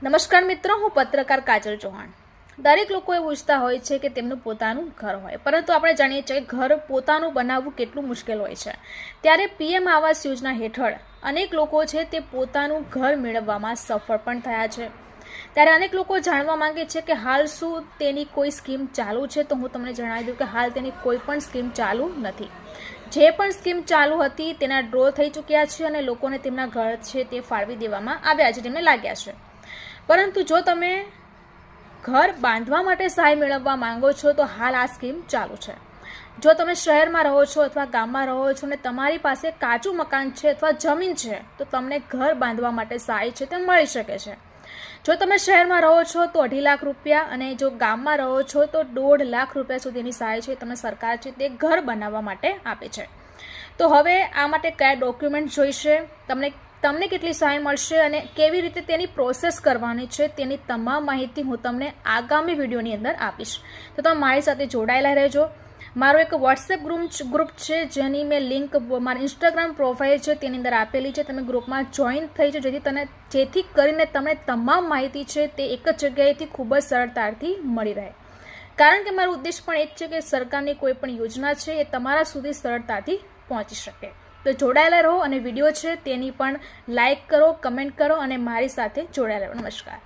નમસ્કાર મિત્રો, હું પત્રકાર કાજલ ચૌહાણ। દરેક લોકો એ પૂછતા હોય છે કે તેમનું પોતાનું ઘર હોય, પરંતુ આપણે જાણીએ છીએ કે ઘર પોતાનું બનાવવું કેટલું મુશ્કેલ હોય છે। ત્યારે પીએમ આવાસ યોજના હેઠળ અનેક લોકો છે તે પોતાનું ઘર મેળવવામાં સફળ પણ થયા છે। ત્યારે અનેક લોકો જાણવા માંગે છે કે હાલ શું તેની કોઈ સ્કીમ ચાલુ છે, તો હું તમને જણાવી દઉં કે હાલ તેની કોઈ પણ સ્કીમ ચાલુ નથી। જે પણ સ્કીમ ચાલુ હતી તેના ડ્રો થઈ ચૂક્યા છે અને લોકોને તેમના ઘર છે તે ફાળવી દેવામાં આવ્યા છે, જેમને લાગ્યા છે। પરંતુ જો તમે ઘર બાંધવા માટે સહાય મેળવવા માંગો છો તો હાલ આ સ્કીમ ચાલુ છે। જો તમે શહેરમાં રહો છો અથવા ગામમાં રહો છો અને તમારી પાસે કાચું મકાન છે અથવા જમીન છે તો તમને ઘર બાંધવા માટે સહાય છે તે મળી શકે છે। જો તમે શહેરમાં રહો છો તો 2.5 લાખ રૂપિયા અને જો ગામમાં રહો છો તો 1.5 લાખ રૂપિયા સુધીની સહાય છે તમને સરકાર છે તે ઘર બનાવવા માટે આપે છે। તો હવે આ માટે કયા ડોક્યુમેન્ટ જોઈશે, તમને કેટલી સહાય મળશે અને કેવી રીતે તેની પ્રોસેસ કરવાની છે તેની તમામ માહિતી હું તમને આગામી વિડીયોની અંદર આપીશ। તો તમે મારી સાથે જોડાયેલા રહેજો। મારો એક વોટ્સએપ ગ્રુપ છે જેની મેં લિંક મારી ઇન્સ્ટાગ્રામ પ્રોફાઇલ છે તેની અંદર આપેલી છે। તમે ગ્રુપમાં જોઈન થઈ જાઓ જેથી કરીને તમને તમામ માહિતી છે તે એક જ જગ્યાએથી ખૂબ જ સરળતાથી મળી રહે, કારણ કે મારો ઉદ્દેશ પણ એક છે કે સરકારની કોઈ પણ યોજના છે એ તમારા સુધી સરળતાથી પહોંચી શકે। તો જોડાયેલા રહો અને વિડીયો છે તેની પણ લાઇક કરો, કમેન્ટ કરો અને મારી સાથે જોડાયેલા રહો। નમસ્કાર।